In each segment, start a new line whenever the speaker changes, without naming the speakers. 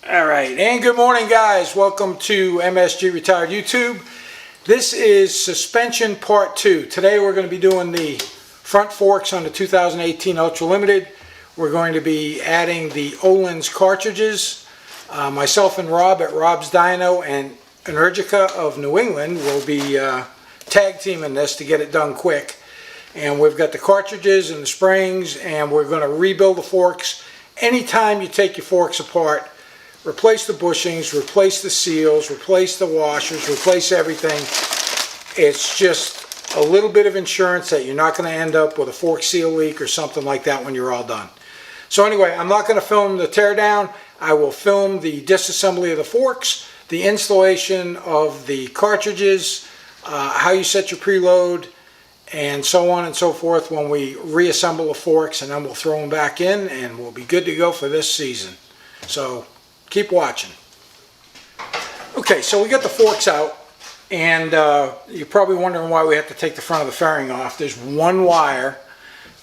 Alright, and good morning guys. Welcome to MSG Retired YouTube. This is suspension part 2. Today we're going to be doing the front forks on the 2018 Ultra Limited. We're going to be adding the Ohlins cartridges. Myself and Rob at Rob's Dyno and Energica of New England will be tag teaming this to get it done quick. And we've got the cartridges and the springs, and we're going to rebuild the forks. Anytime you take your forks apart, replace the bushings, replace the seals, replace the washers, replace everything. It's just a little bit of insurance that you're not going to end up with a fork seal leak or something like that when you're all done. So anyway, I'm not going to film the teardown. I will film the disassembly of the forks, the installation of the cartridges, how you set your preload, and so on and so forth when we reassemble the forks, and then we'll throw them back in and we'll be good to go for this season. So keep watching. Okay, so we got the forks out, and you're probably wondering why we have to take the front of the fairing off. There's one wire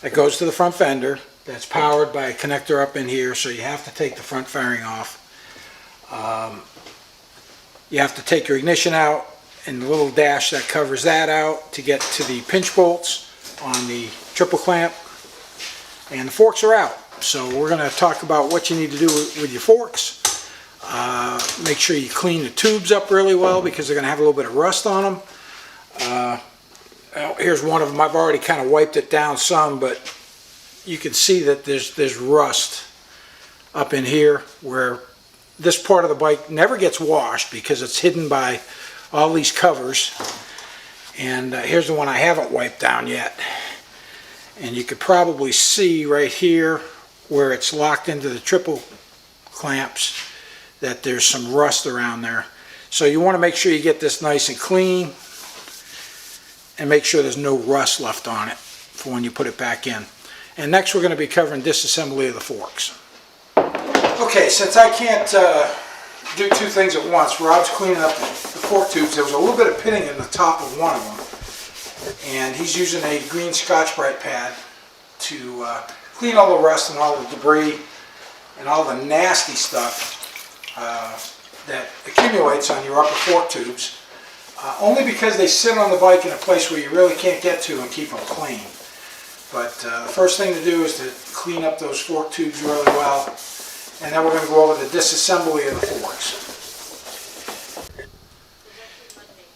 that goes to the front fender that's powered by a connector up in here, so you have to take the front fairing off. You have to take your ignition out and the little dash that covers that out to get to the pinch bolts on the triple clamp, and the forks are out. So we're going to talk about what you need to do with your forks. Make sure you clean the tubes up really well because they're going to have a little bit of rust on them. Here's one of them. I've already kind of wiped it down some, but you can see that there's rust up in here where this part of the bike never gets washed because it's hidden by all these covers. And here's the one I haven't wiped down yet. And you could probably see right here where it's locked into the triple clamps that there's some rust around there. So you want to make sure you get this nice and clean and make sure there's no rust left on it for when you put it back in. And next we're going to be covering disassembly of the forks. Okay, since I can't do two things at once, Rob's cleaning up the fork tubes. There was a little bit of pitting in the top of one of them, and he's using a green Scotch-Brite pad to clean all the rust and all the debris and all the nasty stuff that accumulates on your upper fork tubes, only because they sit on the bike in a place where you really can't get to and keep them clean. But the first thing to do is to clean up those fork tubes really well, and then we're going to go over the disassembly of the forks.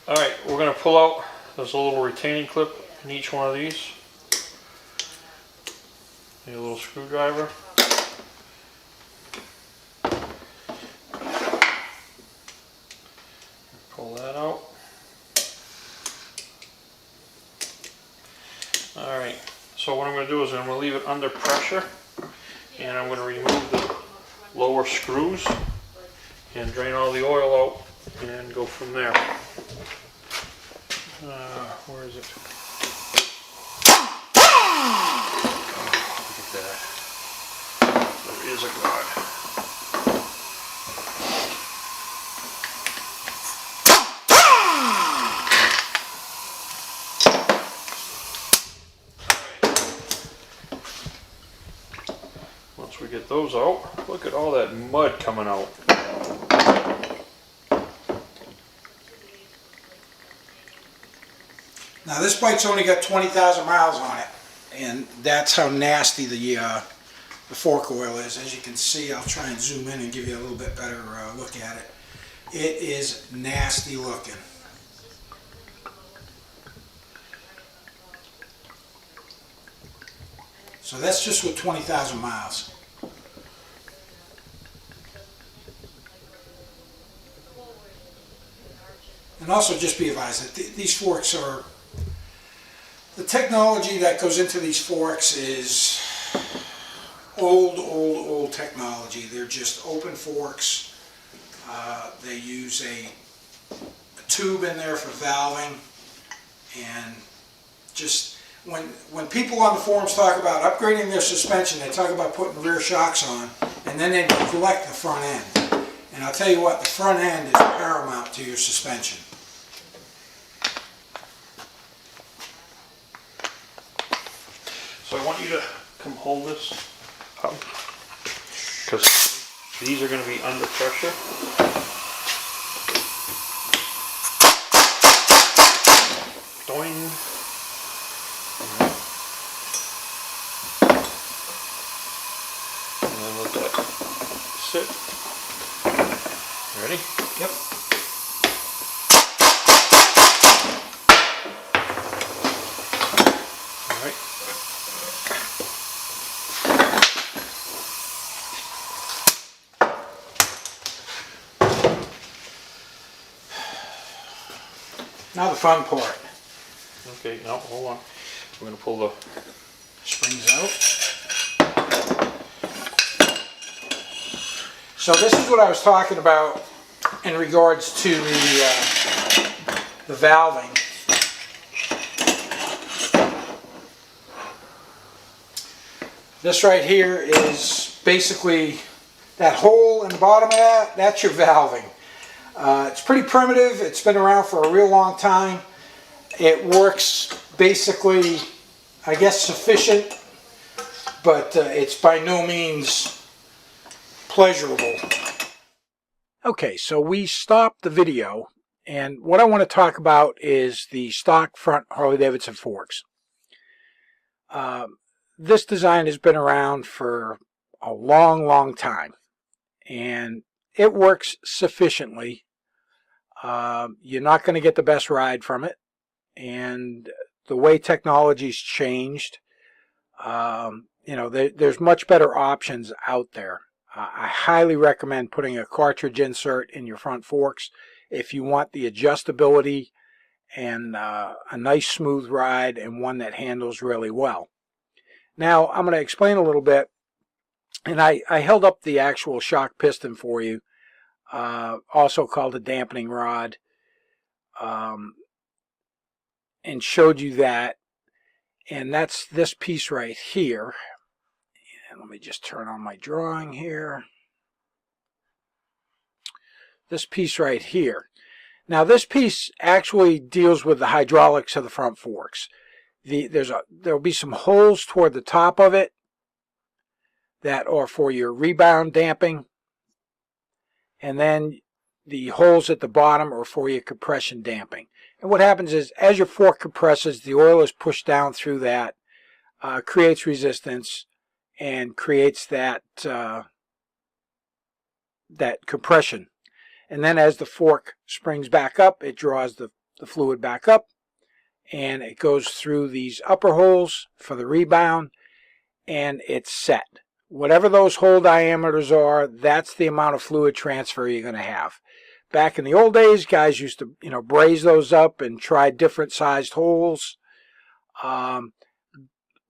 Alright, we're going to pull out, there's a little retaining clip in each one of these. Need a little screwdriver. Pull that out. Alright, so what I'm going to do is I'm going to leave it under pressure, and I'm going to remove the lower screws and drain all the oil out and go from there. Where is it? Look at that. There is a guard. Once we get those out, look at all that mud coming out.
Now this bike's only got 20,000 miles on it, and that's how nasty the fork oil is. As you can see, I'll try and zoom in and give you a little bit better look at it. It is nasty looking. So that's just with 20,000 miles. And also just be advised that these forks are, the technology that goes into these forks is old technology. They're just open forks. They use a tube in there for valving, and just when people on the forums talk about upgrading their suspension, they talk about putting rear shocks on, and then they neglect the front end. And I'll tell you what, the front end is paramount to your suspension.
So I want you to come hold this up, because These are going to be under pressure. Doing. And then let that sit. Ready?
Yep.
All right.
Now the fun part.
Okay, now hold on. We're going to pull the
Springs out. So this is what I was talking about in regards to the valving. This right here is basically that hole in the bottom of that, that's your valving. It's pretty primitive. It's been around for a real long time. It works basically, I guess, sufficient, but it's by no means pleasurable. Okay, so we stopped the video, and what I want to talk about is the stock front Harley-Davidson forks. This design has been around for a long time, and it works sufficiently. You're not going to get the best ride from it, and the way technology's changed, there's much better options out there. I highly recommend putting a cartridge insert in your front forks if you want the adjustability and a nice smooth ride and one that handles really well. Now I'm going to explain a little bit, and I held up the actual shock piston for you, also called a dampening rod, and showed you that, and that's this piece right here. And let me just turn on my drawing here. This piece right here. Now this piece actually deals with the hydraulics of the front forks. There'll be some holes toward the top of it that are for your rebound damping, and then the holes at the bottom are for your compression damping. And what happens is, as your fork compresses, the oil is pushed down through that, creates resistance, and creates that compression. And then as the fork springs back up, it draws the fluid back up, and it goes through these upper holes for the rebound, and it's set. Whatever those hole diameters are, that's the amount of fluid transfer you're going to have. Back in the old days, guys used to, braze those up and try different sized holes.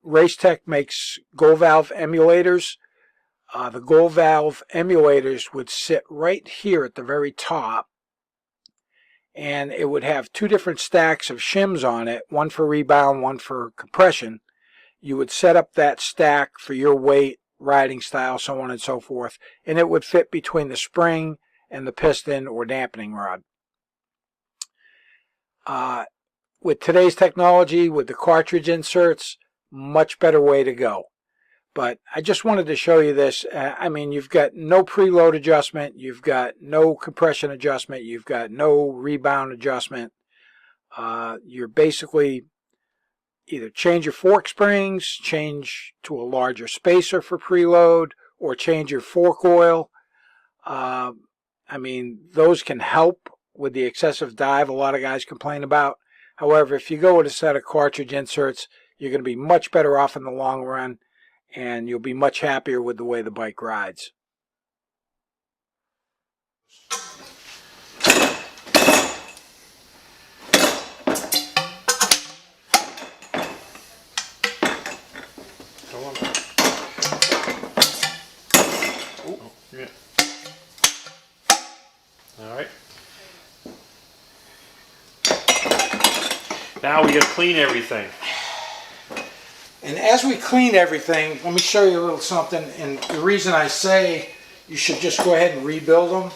Racetech makes gold valve emulators. The gold valve emulators would sit right here at the very top, and it would have two different stacks of shims on it, one for rebound, one for compression. You would set up that stack for your weight, riding style, so on and so forth, and it would fit between the spring and the piston or dampening rod. With today's technology, with the cartridge inserts, much better way to go. But I just wanted to show you this. You've got no preload adjustment, you've got no compression adjustment, you've got no rebound adjustment. You're basically either change your fork springs, change to a larger spacer for preload, or change your fork oil. Those can help with the excessive dive a lot of guys complain about. However, if you go with a set of cartridge inserts, you're going to be much better off in the long run, and you'll be much happier with the way the bike rides.
Come on. Oh, yeah. All right. Now we got to clean everything.
And as we clean everything, let me show you a little something. And the reason I say you should just go ahead and rebuild them,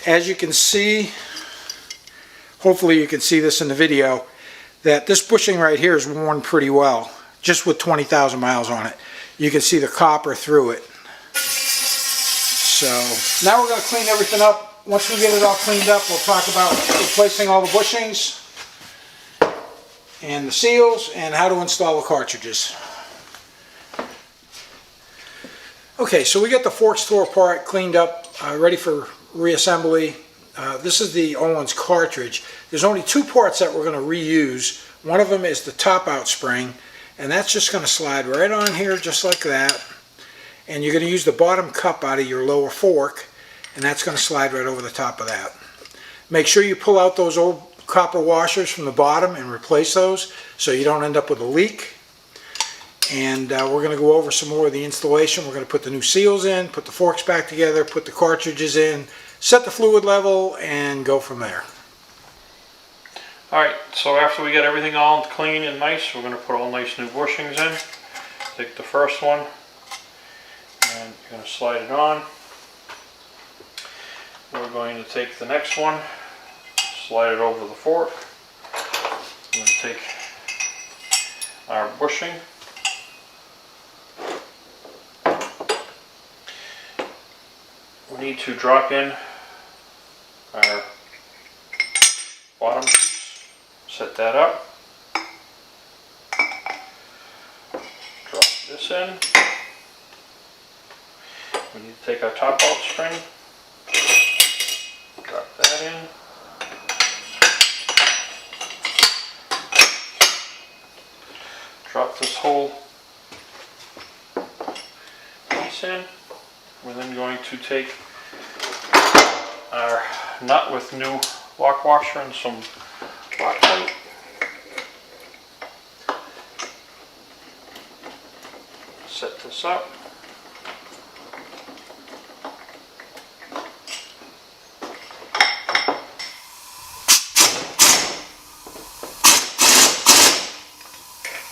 as you can see, hopefully you can see this in the video, that this bushing right here is worn pretty well, just with 20,000 miles on it. You can see the copper through it. So now we're going to clean everything up. Once we get it all cleaned up, we'll talk about replacing all the bushings and the seals and how to install the cartridges. Okay, so we got the fork store part cleaned up, ready for reassembly. This is the Ohlins cartridge. There's only two parts that we're going to reuse. One of them is the top out spring, and that's just going to slide right on here just like that. And you're going to use the bottom cup out of your lower fork, and that's going to slide right over the top of that. Make sure you pull out those old copper washers from the bottom and replace those so you don't end up with a leak. And we're going to go over some more of the installation. We're going to put the new seals in, put the forks back together, put the cartridges in, set the fluid level, and go from there.
Alright, so after we get everything all clean and nice, we're going to put all nice new bushings in. Take the first one, and you're going to slide it on. We're going to take the next one, slide it over the fork. We're going to take our bushing. We need to drop in our bottom piece, set that up, drop this in. We need to take our top out spring, drop that in, drop this whole piece in. We're then going to take our nut with new lock washer and some lock plate. Set this up.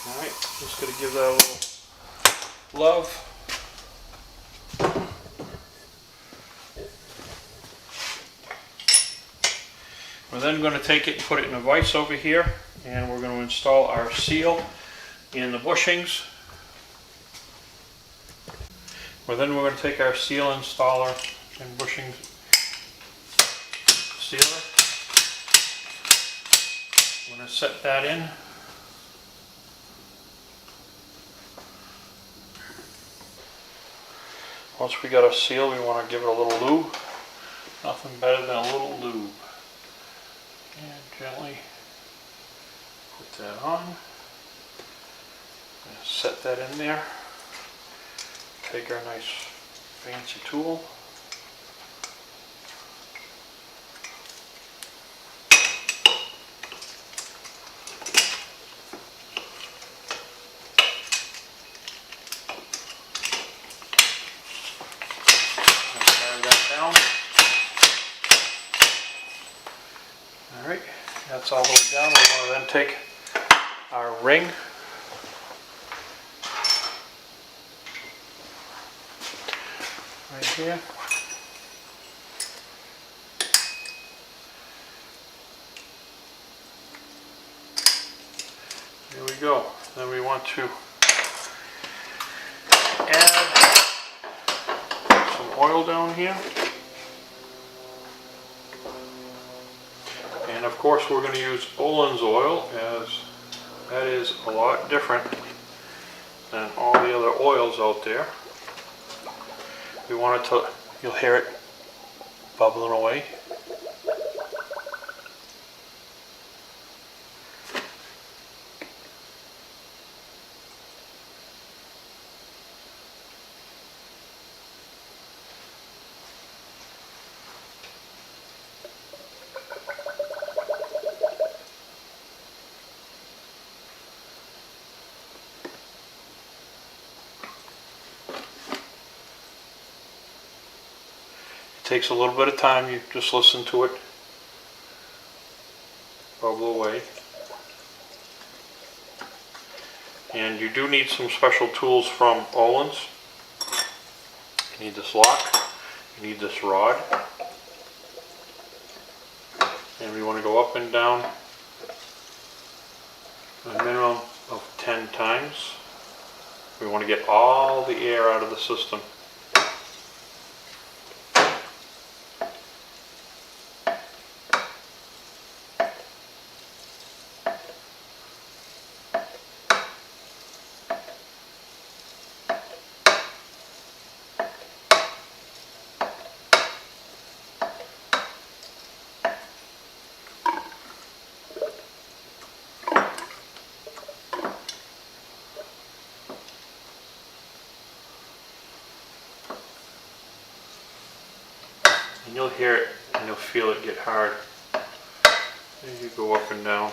Alright, just going to give that a little love. We're then going to take it and put it in a vise over here, and we're going to install our seal in the bushings. We're going to take our seal installer and bushing sealer. I'm going to set that in. Once we got our seal, we want to give it a little lube. Nothing better than a little lube. And gently put that on. Set that in there. Take our nice fancy tool. And carry that down. Alright, that's all the way down. We want to then take our ring, right here, there we go. Then we want to add some oil down here. And of course we're going to use Ohlins oil, as that is a lot different than all the other oils out there. We want it to, you'll hear it bubbling away. Takes a little bit of time, you just listen to it bubble away. And you do need some special tools from Ohlins. You need this lock, you need this rod, and we want to go up and down a minimum of 10 times. We want to get all the air out of the system. and you'll hear it and you'll feel it get hard. As you go up and down.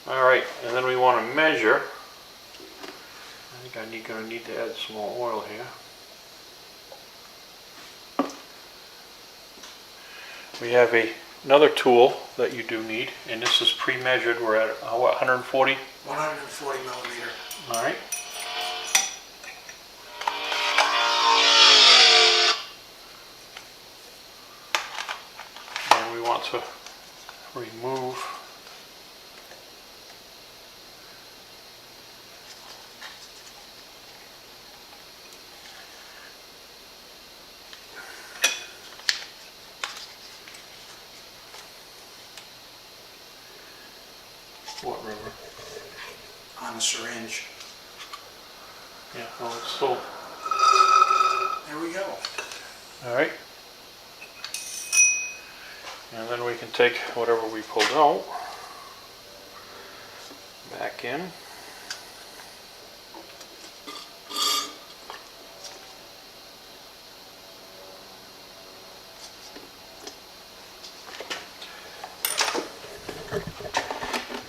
Alright, and then we want to measure. I think I'm going to need to add some more oil here. We have another tool that you do need, and this is pre-measured. We're at what, 140?
140 millimeter.
Alright. And we want to remove what rubber?
On a syringe.
Yeah, well, it's still.
There we go.
Alright. And then we can take whatever we pulled out back in.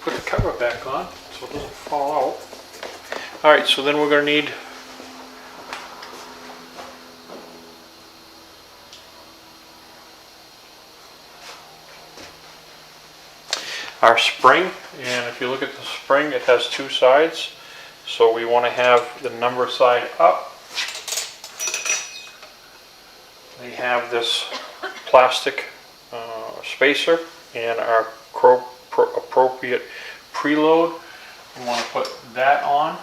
Put the cover back on so it doesn't fall out. Alright, so then we're going to need our spring, and if you look at the spring, it has two sides, so we want to have the number side up. We have this plastic spacer and our appropriate preload. We want to put that on,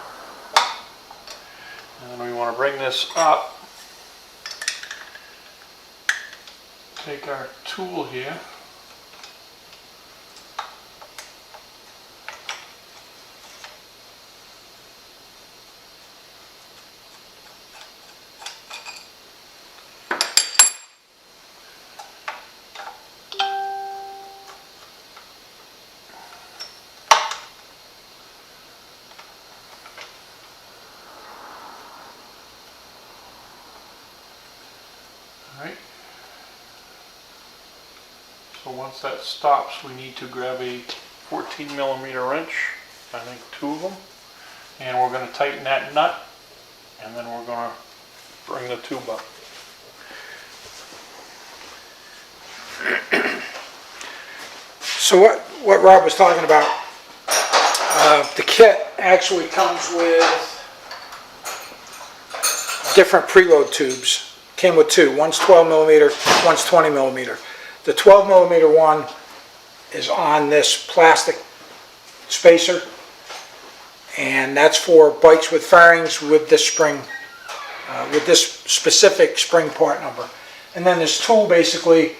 and then we want to bring this up, take our tool here, Alright, so once that stops, we need to grab a 14 millimeter wrench, I think 2 of them, and we're going to tighten that nut, and then we're going to bring the tube up.
So what Rob was talking about, the kit actually comes with different preload tubes. Came with 2. One's 12 millimeter, one's 20 millimeter. The 12 millimeter one is on this plastic spacer, and that's for bikes with fairings with this spring, with this specific spring part number. And then this tool basically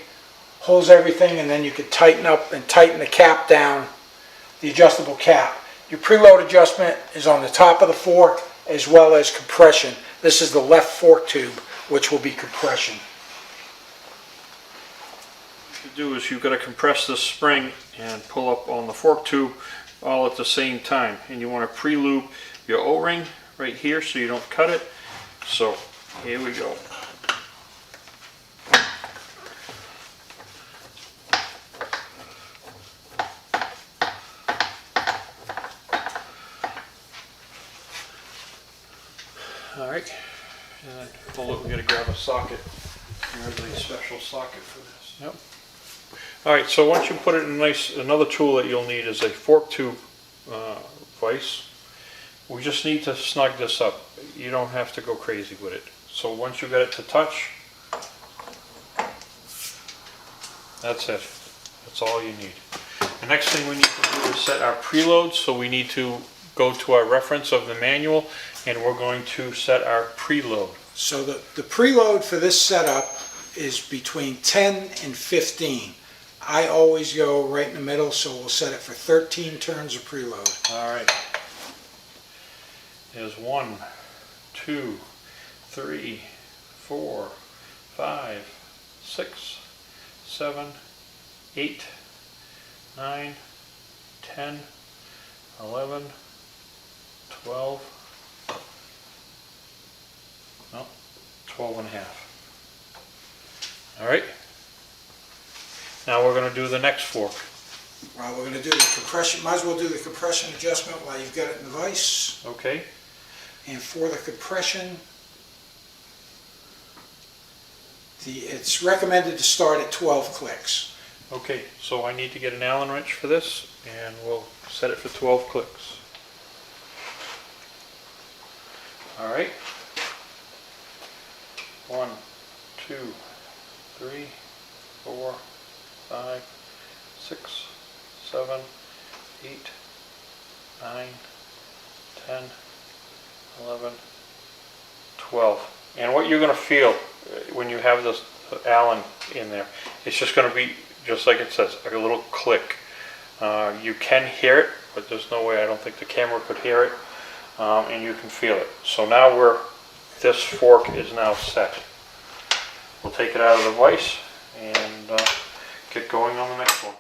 holds everything, and then you can tighten up and tighten the cap down, the adjustable cap. Your preload adjustment is on the top of the fork as well as compression. This is the left fork tube, which will be compression.
What you do is you've got to compress this spring and pull up on the fork tube all at the same time, and you want to pre-lube your O-ring right here so you don't cut it. So here we go. Alright, and then pull it. We got to grab a socket. There's a special socket for this. Yep. Alright, so once you put it in another tool that you'll need is a fork tube vise. We just need to snug this up. You don't have to go crazy with it. So once you get it to touch, that's it. That's all you need. The next thing we need to do is set our preloads. So we need to go to our reference of the manual, and we're going to set our preload.
So the preload for this setup is between 10 and 15. I always go right in the middle, so we'll set it for 13 turns of preload.
Alright. There's 1, 2, 3, 4, 5, 6, 7, 8, 9, 10, 11, 12, No, 12 and a half. All right. Now we're going to do the next fork.
Well, we're going to do the compression, might as well do the compression adjustment while you've got it in the vise.
Okay.
And for the compression, it's recommended to start at 12 clicks.
Okay, so I need to get an Allen wrench for this, and we'll set it for 12 clicks. All right. 1, 2, 3, 4, 5, 6, 7, 8, 9, 10, 11, 12. And what you're going to feel when you have this Allen in there, it's just going to be just like it says, like a little click. You can hear it, but there's no way, I don't think the camera could hear it, and you can feel it. So now this fork is now set. We'll take it out of the vise and get going on the next one.